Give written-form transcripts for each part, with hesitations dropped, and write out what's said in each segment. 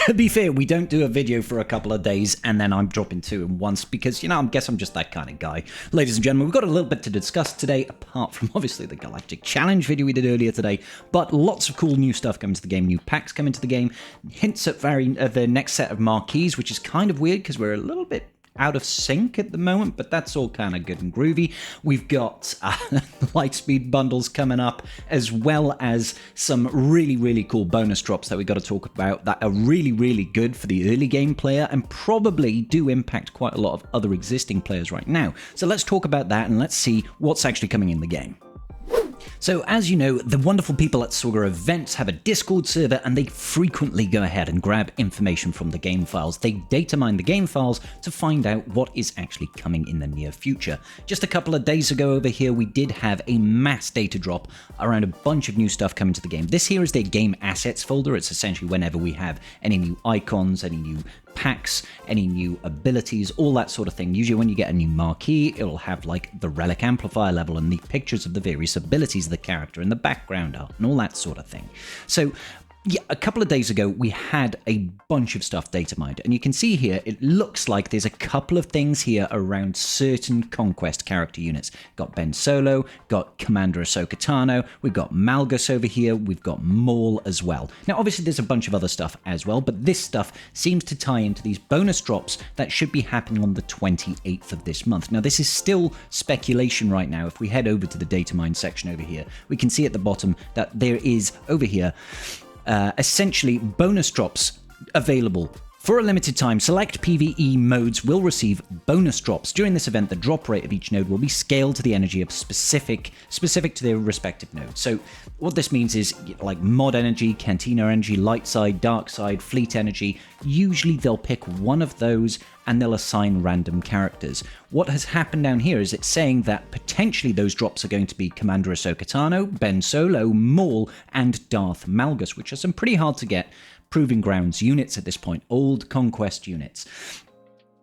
To be fair, we don't do a video for a couple of days and then I'm dropping two in once because, I guess I'm just that kind of guy. Ladies and gentlemen, we've got a little bit to discuss today, apart from obviously the Galactic Challenge video we did earlier today, but lots of cool new stuff coming to the game, new packs coming to the game, hints at the next set of marquees, which is kind of weird because we're a little bit out of sync at the moment, but that's all kind of good and groovy. We've got Lightspeed bundles coming up, as well as some really, really cool bonus drops that we got to talk about that are really, really good for the early game player and probably do impact quite a lot of other existing players right now. So let's talk about that and let's see what's actually coming in the game. So as you know, the wonderful people at Saga Events have a Discord server and they frequently go ahead and grab information from the game files. They data mine the game files to find out what is actually coming in the near future. Just a couple of days ago over here, we did have a mass data drop around a bunch of new stuff coming to the game. This here is their game assets folder. It's essentially whenever we have any new icons, any new packs, any new abilities, all that sort of thing. Usually when you get a new marquee, it'll have like the relic amplifier level and the pictures of the various abilities of the character and the background art and all that sort of thing. So yeah, a couple of days ago, we had a bunch of stuff data mined, and you can see here, it looks like there's a couple of things here around certain Conquest character units. Got Ben Solo, got Commander Ahsoka Tano, we've got Malgus over here, we've got Maul as well. Now, obviously, there's a bunch of other stuff as well, but this stuff seems to tie into these bonus drops that should be happening on the 28th of this month. Now, this is still speculation right now. If we head over to the data mine section over here, we can see at the bottom that there is, over here, essentially bonus drops available. For a limited time, select PvE modes will receive bonus drops. During this event, the drop rate of each node will be scaled to the energy of specific to their respective node. So what this means is like mod energy, cantina energy, light side, dark side, fleet energy. Usually they'll pick one of those and they'll assign random characters. What has happened down here is it's saying that potentially those drops are going to be Commander Ahsoka Tano, Ben Solo, Maul, and Darth Malgus, which are some pretty hard to get Proving Grounds units at this point, old Conquest units.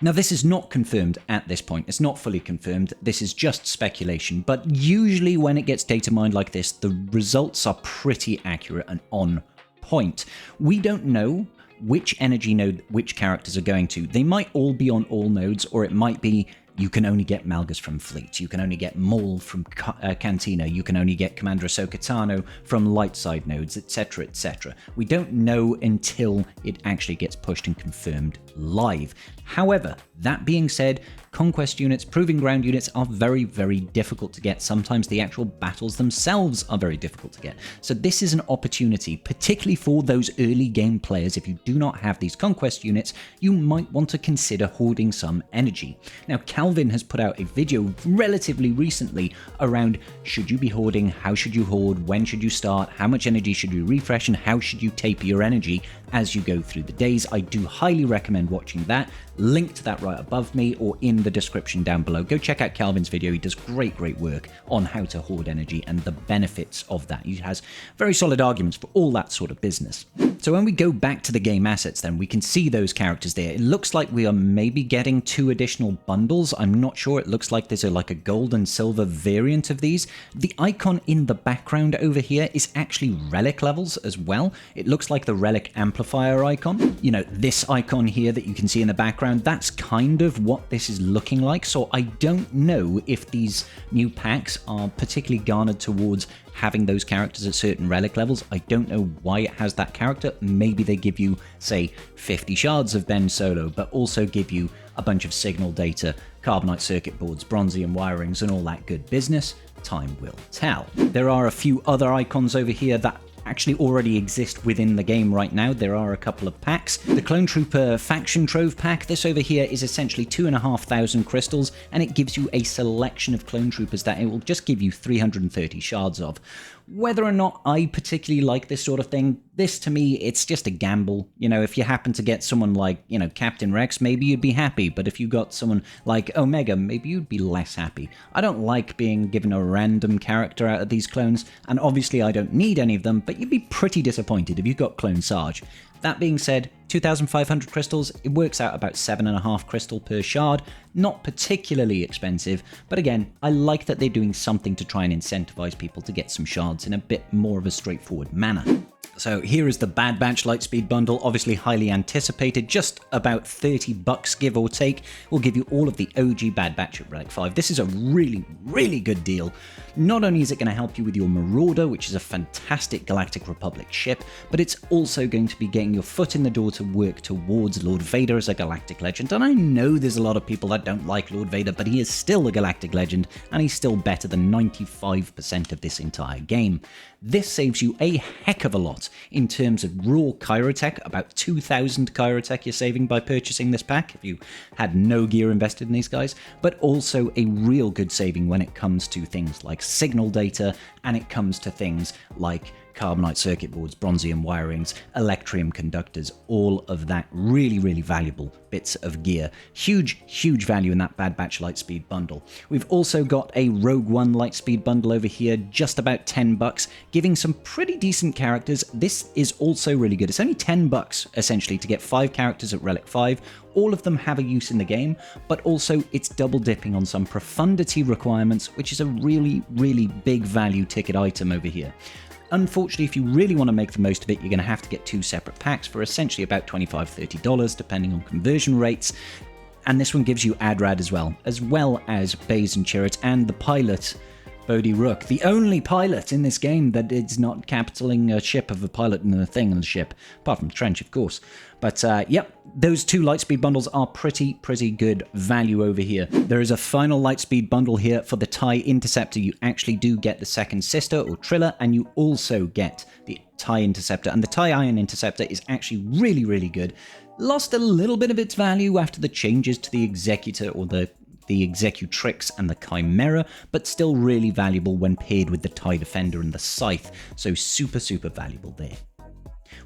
Now, this is not confirmed at this point. It's not fully confirmed. This is just speculation. But usually when it gets data mined like this, the results are pretty accurate and on point. We don't know which energy node which characters are going to. They might all be on all nodes, or it might be you can only get Malgus from Fleet, you can only get Maul from Cantina, you can only get Commander Ahsoka Tano from light side nodes, etc, etc. We don't know until it actually gets pushed and confirmed live. However, that being said, Conquest units, Proving Ground units are very, very difficult to get. Sometimes the actual battles themselves are very difficult to get. So this is an opportunity, particularly for those early game players. If you do not have these Conquest units, you might want to consider hoarding some energy. Now, Calvin has put out a video relatively recently around should you be hoarding, how should you hoard, when should you start, how much energy should you refresh, and how should you taper your energy as you go through the days. I do highly recommend watching that. Link to that right above me or in the description down below. Go check out Calvin's video. He does great work on how to hoard energy and the benefits of that. He has very solid arguments for all that sort of business. So when we go back to the game assets, then we can see those characters there. It looks like we are maybe getting 2 additional bundles. I'm not sure. It looks like there's like a gold and silver variant of these. The icon in the background over here is actually relic levels as well. It looks like the relic amplifier icon. You know, this icon here that you can see in the background, that's kind of what this is looking like. So I don't know if these new packs are particularly garnered towards having those characters at certain relic levels. I don't know why it has that character. Maybe they give you, say, 50 shards of Ben Solo, but also give you a bunch of signal data, carbonite circuit boards, bronzium wirings, and all that good business. Time will tell. There are a few other icons over here that actually already exist within the game right now. There are a couple of packs. The Clone Trooper Faction Trove pack, this over here is essentially 2,500 crystals, and it gives you a selection of Clone Troopers that it will just give you 330 shards of. Whether or not I particularly like this sort of thing, this to me, it's just a gamble. You know, if you happen to get someone like, you know, Captain Rex, maybe you'd be happy, but if you got someone like Omega, maybe you'd be less happy. I don't like being given a random character out of these clones, and obviously I don't need any of them, but you'd be pretty disappointed if you got Clone Sarge. That being said, 2,500 crystals, it works out about 7.5 crystal per shard. Not particularly expensive, but again, I like that they're doing something to try and incentivize people to get some shards in a bit more of a straightforward manner. So here is the Bad Batch Lightspeed bundle, obviously highly anticipated, just about $30 give or take. Will give you all of the OG Bad Batch at Relic 5. This is a really, really good deal. Not only is it going to help you with your Marauder, which is a fantastic Galactic Republic ship, but it's also going to be getting your foot in the door to work towards Lord Vader as a Galactic Legend. And I know there's a lot of people that don't like Lord Vader, but he is still a Galactic Legend, and he's still better than 95% of this entire game. This saves you a heck of a lot in terms of raw Kyrotech, about 2,000 Kyrotech you're saving by purchasing this pack if you had no gear invested in these guys, but also a real good saving when it comes to things like signal data, and it comes to things like carbonite circuit boards, bronzium wirings, electrium conductors, all of that really, really valuable bits of gear. Huge, huge value in that Bad Batch Lightspeed bundle. We've also got a Rogue One Lightspeed bundle over here, just about $10, giving some pretty decent characters. This is also really good. It's only $10 essentially to get 5 characters at Relic 5. All of them have a use in the game, but also it's double dipping on some profundity requirements, which is a really, really big value ticket item over here. Unfortunately, if you really want to make the most of it, you're going to have to get 2 separate packs for essentially about $25–30, depending on conversion rates. And this one gives you Adrad as well as Baze and Chirrut, and the pilot, Bodhi Rook, the only pilot in this game that is not capitaling a ship of a pilot and a thing on the ship, apart from Trench, of course. But yep, those 2 Lightspeed bundles are pretty good value over here. There is a final Lightspeed bundle here for the TIE Interceptor. You actually do get the second sister, or Trilla, and you also get the TIE Interceptor. And the TIE Iron Interceptor is actually really, really good. Lost a little bit of its value after the changes to the Executor, or the Executrix and the Chimera, but still really valuable when paired with the TIE Defender and the Scythe, so super valuable there.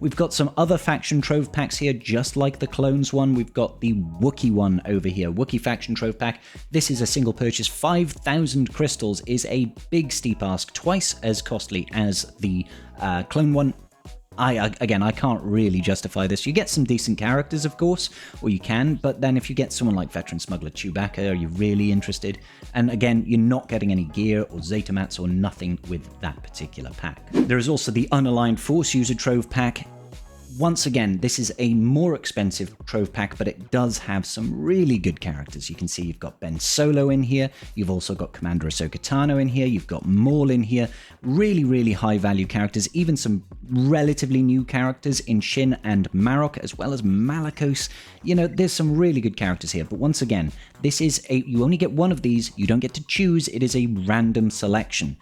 We've got some other faction trove packs here, just like the Clones one. We've got the Wookiee one over here, Wookiee faction trove pack. This is a single purchase. 5,000 crystals is a big steep ask, twice as costly as the Clone one. Again, I can't really justify this. You get some decent characters, of course, or you can, but then if you get someone like Veteran Smuggler Chewbacca, are you really interested? And again, you're not getting any gear or Zeta mats or nothing with that particular pack. There is also the Unaligned Force User Trove pack. Once again, this is a more expensive trove pack, but it does have some really good characters. You can see you've got Ben Solo in here. You've also got Commander Ahsoka Tano in here. You've got Maul in here. Really high value characters. Even some relatively new characters in Shin and Marok, as well as Malakos. You know, there's some really good characters here. But once again, this is you only get one of these. You don't get to choose. It is a random selection.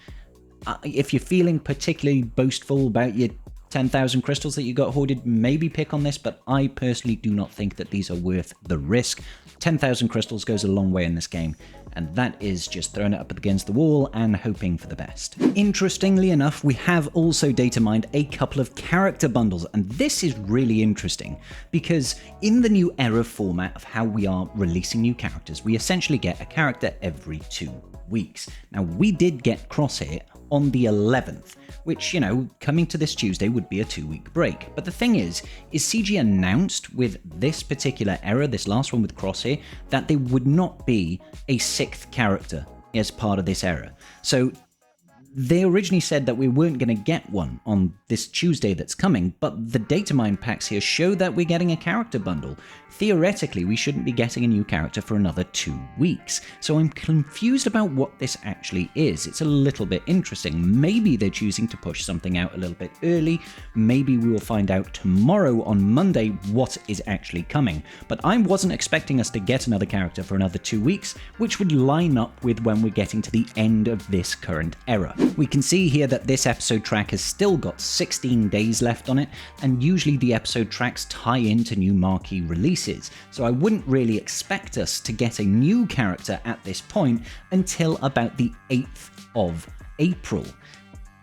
If you're feeling particularly boastful about your 10,000 crystals that you got hoarded, maybe pick on this, but I personally do not think that these are worth the risk. 10,000 crystals goes a long way in this game, and that is just throwing it up against the wall and hoping for the best. Interestingly enough, we have also data mined a couple of character bundles, and this is really interesting because in the new era format of how we are releasing new characters, we essentially get a character every 2 weeks. Now, we did get Crosshair on the 11th, which, you know, coming to this Tuesday would be a 2-week break. But the thing is CG announced with this particular era, this last one with Crosshair, that there would not be a 6th character as part of this era. So they originally said that we weren't going to get one on this Tuesday that's coming, but the data mine packs here show that we're getting a character bundle. Theoretically, we shouldn't be getting a new character for another 2 weeks, so I'm confused about what this actually is. It's a little bit interesting. Maybe they're choosing to push something out a little bit early. Maybe we will find out tomorrow on Monday what is actually coming. But I wasn't expecting us to get another character for another 2 weeks, which would line up with when we're getting to the end of this current era. We can see here that this episode track has still got 16 days left on it, and usually the episode tracks tie into new marquee releases, so I wouldn't really expect us to get a new character at this point until about the 8th of April.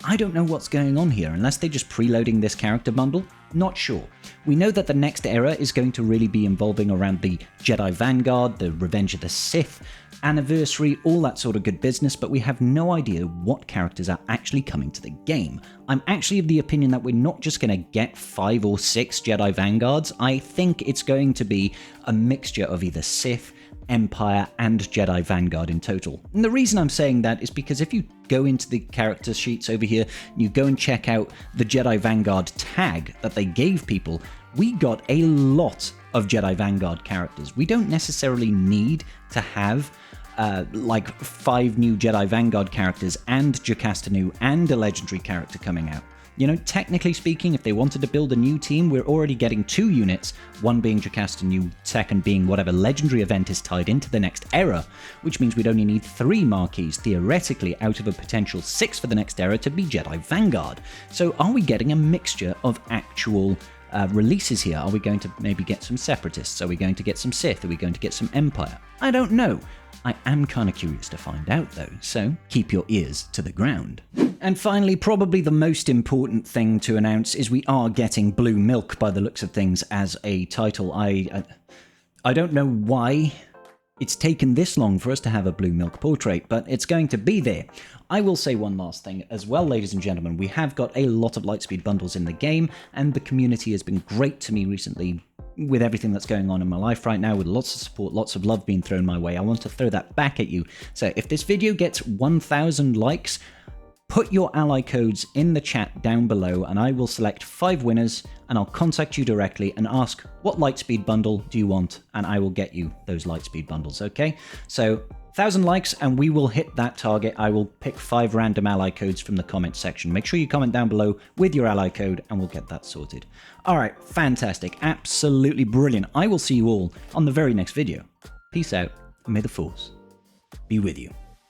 I don't know what's going on here, unless they're just preloading this character bundle. Not sure. We know that the next era is going to really be involving around the Jedi Vanguard, the Revenge of the Sith anniversary, all that sort of good business, but we have no idea what characters are actually coming to the game. I'm actually of the opinion that we're not just going to get 5 or 6 Jedi Vanguards. I think it's going to be a mixture of either Sith, Empire, and Jedi Vanguard in total. And the reason I'm saying that is because if you go into the character sheets over here, and you go and check out the Jedi Vanguard tag that they gave people, we got a lot of Jedi Vanguard characters. We don't necessarily need to have like 5 new Jedi Vanguard characters and Jocasta Nu and a legendary character coming out. You know, technically speaking, if they wanted to build a new team, we're already getting 2 units, one being Jocasta Nu, second being whatever legendary event is tied into the next era, which means we'd only need 3 marquees, theoretically, out of a potential 6 for the next era to be Jedi Vanguard. So are we getting a mixture of actual releases here? Are we going to maybe get some Separatists? Are we going to get some Sith? Are we going to get some Empire? I don't know. I am kind of curious to find out though, so keep your ears to the ground. And finally, probably the most important thing to announce is we are getting Blue Milk by the looks of things as a title. I don't know why it's taken this long for us to have a Blue Milk portrait, but it's going to be there. I will say one last thing as well, ladies and gentlemen. We have got a lot of Lightspeed bundles in the game, and the community has been great to me recently with everything that's going on in my life right now, with lots of support, lots of love being thrown my way. I want to throw that back at you. So if this video gets 1,000 likes, put your ally codes in the chat down below and I will select 5 winners and I'll contact you directly and ask what Lightspeed bundle do you want, and I will get you those Lightspeed bundles, okay? So 1,000 likes and we will hit that target. I will pick 5 random ally codes from the comment section. Make sure you comment down below with your ally code and we'll get that sorted. All right, fantastic, absolutely brilliant. I will see you all on the very next video. Peace out, and may the Force be with you.